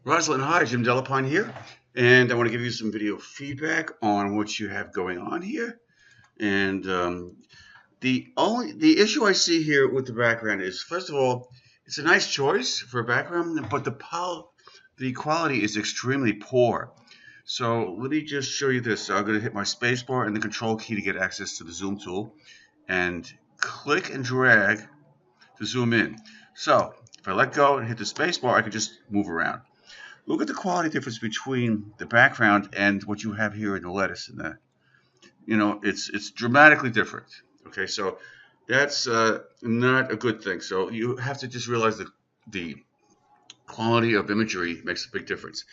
Roslyn, hi, Jim Delapine here, and I want to give you some video feedback on what you have going on here. And the issue I see here with the background is, first of all, it's a nice choice for a background, but the quality is extremely poor. So let me just show you this. So I'm going to hit my spacebar and the control key to get access to the zoom tool, and click and drag to zoom in. So if I let go and hit the spacebar, I can just move around. Look at the quality difference between the background and what you have here in the lettuce. And it's dramatically different. Okay, so that's not a good thing. So you have to just realize that the quality of imagery makes a big difference.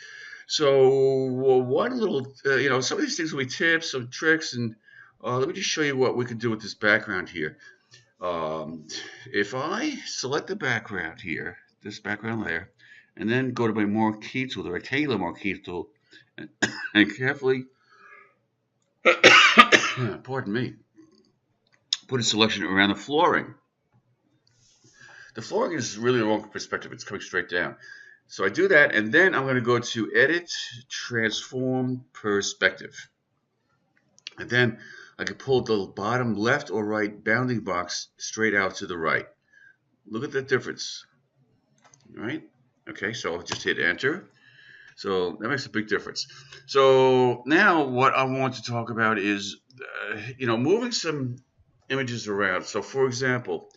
So one little, some of these things will be tips, some tricks, and let me just show you what we can do with this background here. If I select the background here, this background layer, and then go to my marquee tool, the rectangular marquee tool, and carefully, pardon me, put a selection around the flooring. The flooring is really the wrong perspective. It's coming straight down. So I do that, and then I'm going to go to Edit, Transform Perspective. And then I can pull the bottom left or right bounding box straight out to the right. Look at the difference. All right? Okay, so I'll just hit Enter. So that makes a big difference. So now what I want to talk about is, moving some images around. So for example,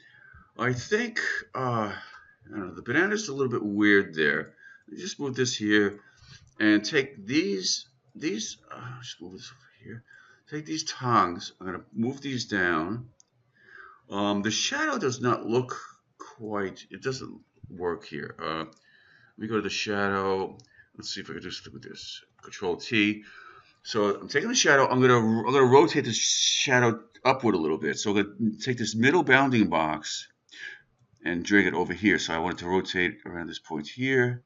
I think, I don't know, the banana's a little bit weird there. Just move this here and take just move this over here. Take these tongs. I'm going to move these down. The shadow does not look it doesn't work here. Let me go to the shadow. Let's see if I can do something with this. Control T. So I'm taking the shadow. I'm gonna rotate the shadow upward a little bit. So I'm gonna take this middle bounding box and drag it over here. So I want it to rotate around this point here,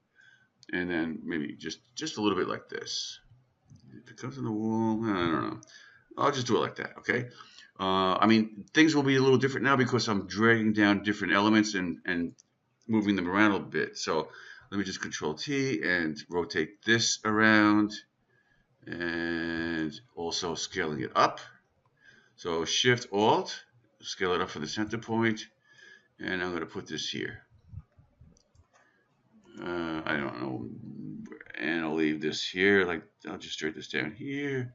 and then maybe just a little bit like this. If it comes on the wall, I don't know. I'll just do it like that. Okay. Things will be a little different now because I'm dragging down different elements and moving them around a little bit. So let me just Control T and rotate this around, and also scaling it up. So Shift Alt, scale it up for the center point, and I'm going to put this here. I don't know, and I'll leave this here. I'll just drag this down here.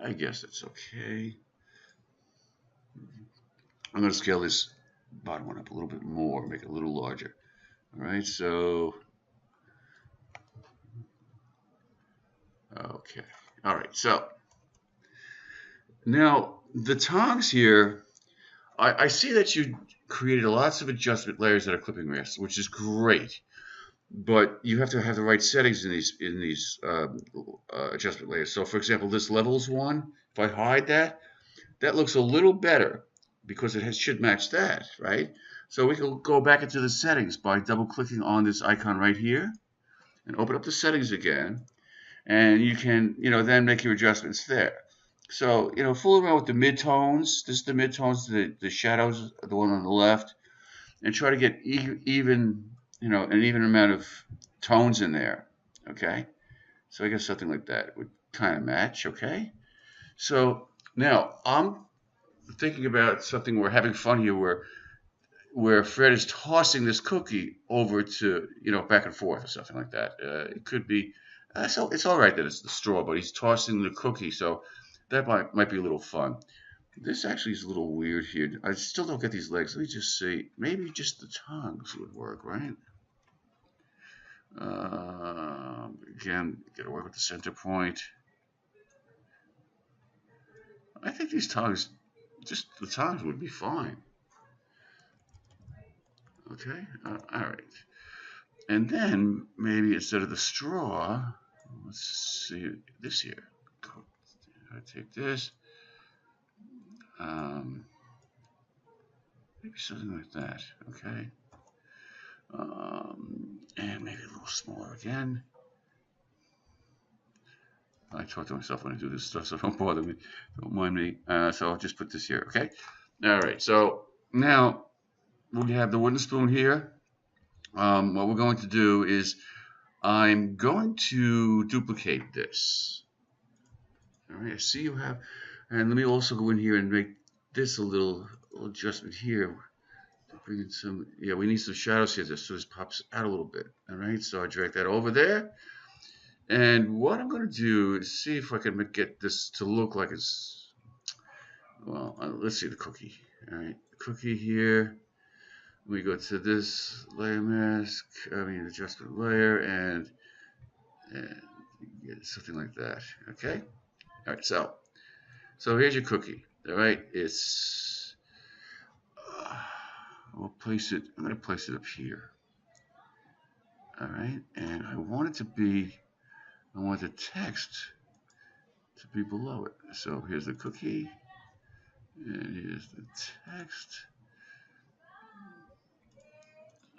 I guess that's okay. I'm going to scale this bottom one up a little bit more, make it a little larger. All right, so okay. All right, so now the tongs here, I see that you created lots of adjustment layers that are clipping rest, which is great. But you have to have the right settings in these adjustment layers. So for example, this levels one, if I hide that, that looks a little better because it should match that, right? So we can go back into the settings by double clicking on this icon right here and open up the settings again. And you can, then make your adjustments there. So, fool around with the midtones. This is the midtones, the shadows, the one on the left, and try to get even, an even amount of tones in there. Okay. So I guess something like that would kind of match. Okay. So now I'm thinking about something we're having fun here where Fred is tossing this cookie over to, back and forth or something like that. It could be, so it's all right that it's the straw, but he's tossing the cookie, so that might be a little fun. This actually is a little weird here. I still don't get these legs. Let me just see. Maybe just the tongues would work, right? Again, got to work with the center point. I think these tongues, just the tongues would be fine. Okay, all right. And then maybe instead of the straw, let's see this here. I take this. Maybe something like that. Okay. And maybe a little smaller again. I talk to myself when I do this stuff, so don't bother me. Don't mind me. So I'll just put this here. Okay. All right. So now we have the wooden spoon here. What we're going to do is I'm going to duplicate this. All right, I see you have, and let me also go in here and make this a little adjustment here. Bring in some, yeah, we need some shadows here so this pops out a little bit. All right, so I drag that over there. And what I'm going to do is see if I can get this to look like it's, well, let's see the cookie. All right, cookie here. We go to this layer mask, adjustment layer, and something like that. Okay. All right. So here's your cookie. All right. We'll place it. I'm going to place it up here. All right. And I want the text to be below it. So here's the cookie, and here's the text.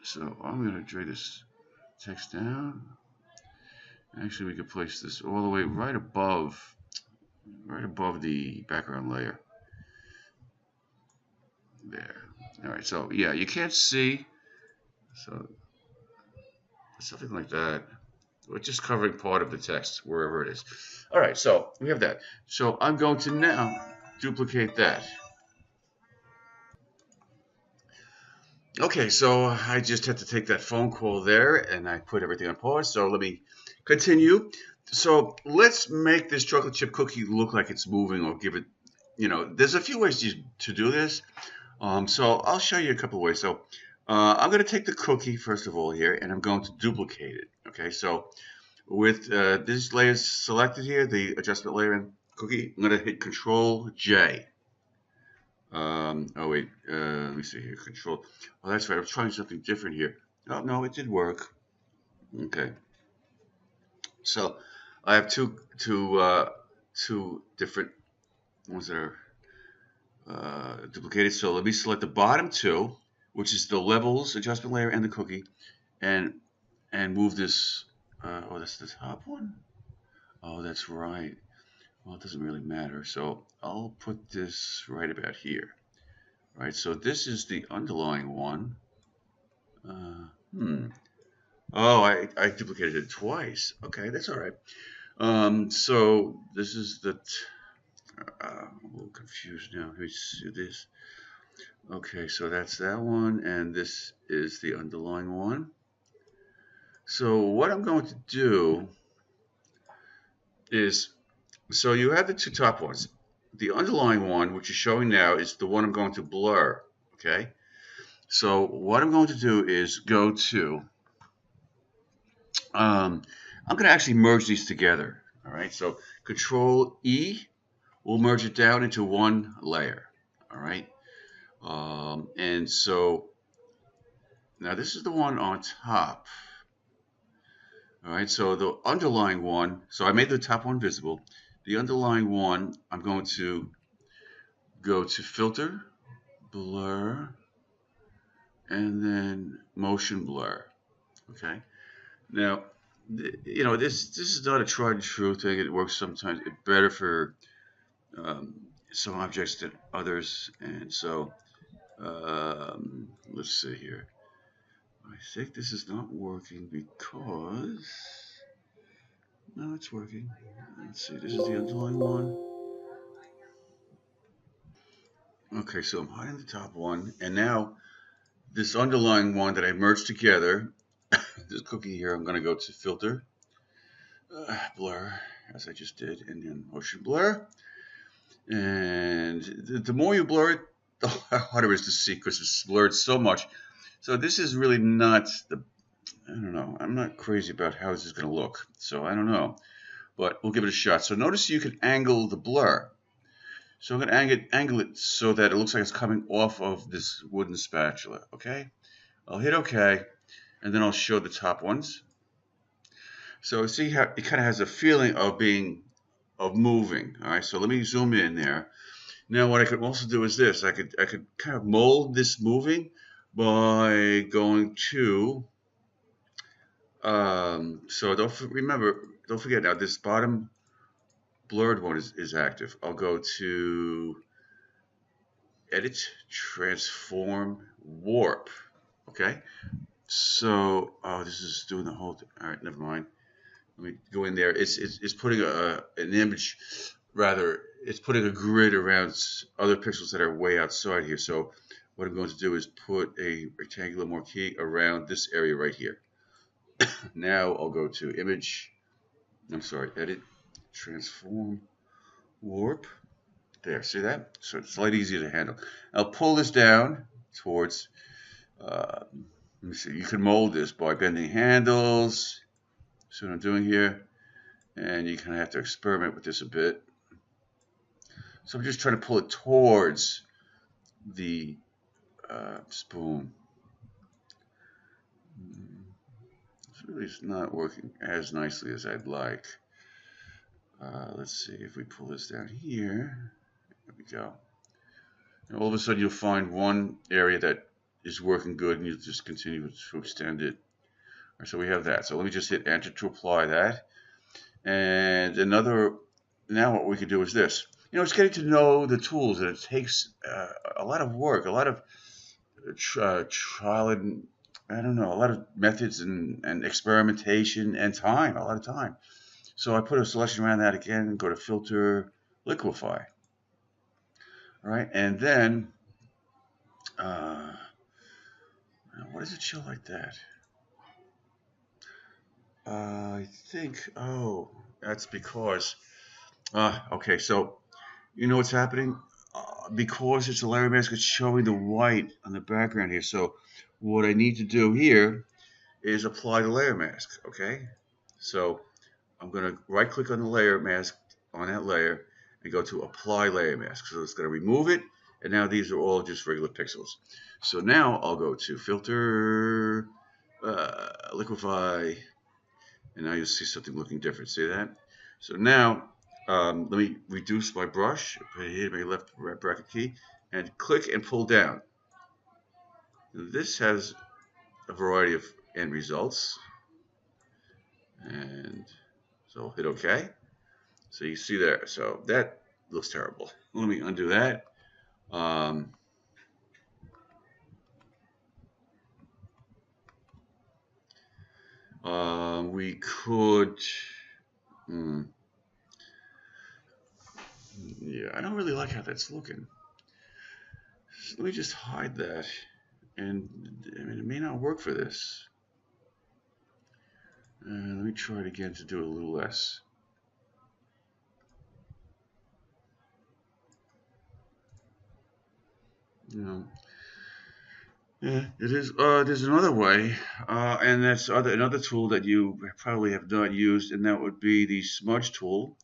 So I'm going to drag this text down. Actually, we could place this all the way right above the background layer. There. All right. So yeah, you can't see. So something like that. We're just covering part of the text wherever it is. All right. So we have that. So I'm going to now duplicate that. Okay, so I just had to take that phone call there, and I put everything on pause. So let me continue. So let's make this chocolate chip cookie look like it's moving, or give it, there's a few ways to do this. So I'll show you a couple of ways. So I'm going to take the cookie, first of all, here, and I'm going to duplicate it. Okay, so with this layer selected here, the adjustment layer and cookie, I'm going to hit Control J. Oh wait, let me see here. Control. Oh, that's right. I was trying something different here. Oh no, it did work. Okay. So I have two different ones that are duplicated. So let me select the bottom two, which is the levels adjustment layer and the cookie, and move this. Oh, that's the top one. Oh, that's right. Well, it doesn't really matter. So I'll put this right about here. Right. So this is the underlying one. Hmm. Oh, I duplicated it twice. Okay, that's all right. So this is I'm a little confused now. Let me see this. Okay, so that's that one, and this is the underlying one. So what I'm going to do is, so you have the two top ones. The underlying one, which is showing now, is the one I'm going to blur. Okay. So what I'm going to do is go to, I'm going to actually merge these together. All right. So Control E will merge it down into one layer. All right. And so now this is the one on top. All right. So the underlying one, so I made the top one visible. The underlying one, I'm going to go to Filter, Blur, and then Motion Blur. Okay. Now, this is not a tried and true thing. It works sometimes better for some objects than others, and so let's see here. I think this is not working because no, it's working. Let's see. This is the underlying one. Okay, so I'm hiding the top one, and now this underlying one that I merged together. This cookie here, I'm going to go to Filter, Blur, as I just did, and then Motion Blur. And the more you blur it, the harder it is to see because it's blurred so much. So this is really not I don't know. I'm not crazy about how this is going to look. So I don't know. But we'll give it a shot. So notice you can angle the blur. So I'm going to angle it so that it looks like it's coming off of this wooden spatula. Okay? I'll hit OK, and then I'll show the top ones. So see how it kind of has a feeling of moving. All right, so let me zoom in there. Now what I could also do is this. I could kind of mold this moving by going to so don't forget now this bottom blurred one is active. I'll go to Edit, Transform, Warp. Okay, So, oh, this is doing the whole thing. All right, never mind. Let me go in there. It's putting an image, rather, it's putting a grid around other pixels that are way outside here. So what I'm going to do is put a rectangular marquee around this area right here. Now I'll go to image, I'm sorry, edit, transform, warp. There, see that? So it's a lot easier to handle. I'll pull this down towards, let me see, you can mold this by bending handles. See what I'm doing here? And you kind of have to experiment with this a bit. So I'm just trying to pull it towards the spoon. It's really not working as nicely as I'd like. Let's see if we pull this down here. There we go. And all of a sudden you'll find one area that is working good and you just continue to extend it. All right, so we have that. So let me just hit enter to apply that. And now what we can do is this. It's getting to know the tools, and it takes a lot of work, a lot of trial and, I don't know, a lot of methods and experimentation and time, a lot of time. So I put a selection around that again, go to filter, liquefy. All right, and then, what does it show like that? I think, oh, that's because, okay, so you know what's happening? Because it's a layer mask, it's showing the white on the background here. So what I need to do here is apply the layer mask, okay? So I'm going to right click on the layer mask on that layer and go to apply layer mask. So it's going to remove it, and now these are all just regular pixels. So now I'll go to filter, liquefy, and now you'll see something looking different. See that? So now let me reduce my brush, hit my left bracket key, and click and pull down. This has a variety of end results. And so I'll hit OK. So you see there. So that looks terrible. Let me undo that. We could... yeah, I don't really like how that's looking. So let me just hide that. And I mean, it may not work for this. Let me try it again to do it a little less. Yeah, it is. There's another way, and that's another tool that you probably have not used, and that would be the smudge tool.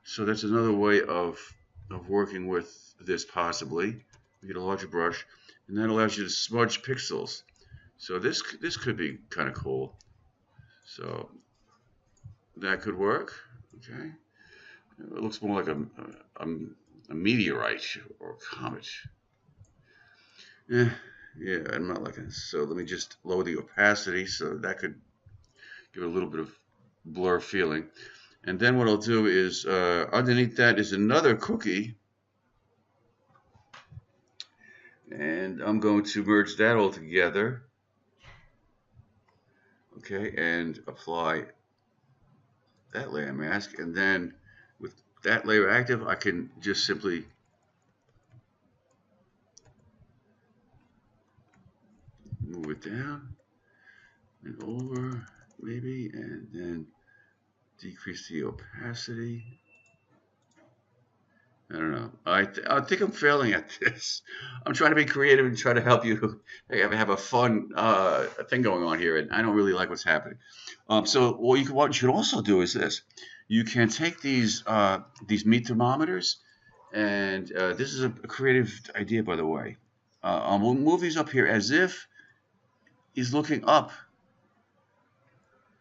So that's another way of working with this possibly. You get a larger brush, and that allows you to smudge pixels. So this could be kind of cool. So that could work. Okay, it looks more like a meteorite or a comet. Yeah, I'm not liking this. So let me just lower the opacity so that could give it a little bit of blur feeling. And then what I'll do is underneath that is another cookie. And I'm going to merge that all together. Okay, and apply that layer mask. And then with that layer active, I can just simply move it down and over, maybe, and then decrease the opacity. I don't know. I think I'm failing at this. I'm trying to be creative and try to help you have a fun thing going on here, and I don't really like what's happening. So what you should also do is this: you can take these meat thermometers, and this is a creative idea, by the way. We'll move these up here as if he's looking up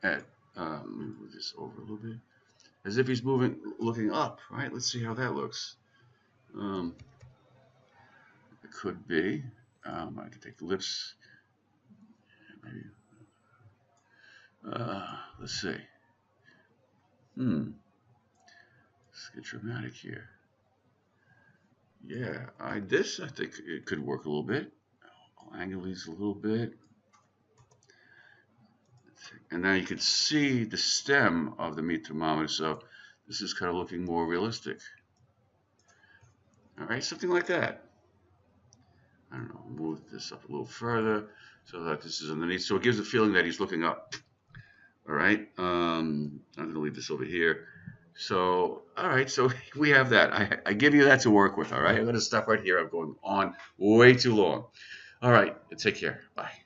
at. Let me move this over a little bit, as if he's looking up. Right? Let's see how that looks. It could be. I could take the lips. Maybe. Let's see. Let's get dramatic here. Yeah, I think it could work a little bit. I'll angle these a little bit. And now you can see the stem of the meat thermometer. So this is kind of looking more realistic. All right, something like that. I don't know, move this up a little further so that this is underneath. So it gives a feeling that he's looking up. All right, I'm going to leave this over here. So, all right, so we have that. I give you that to work with, all right? I'm going to stop right here. I'm going on way too long. All right, take care. Bye.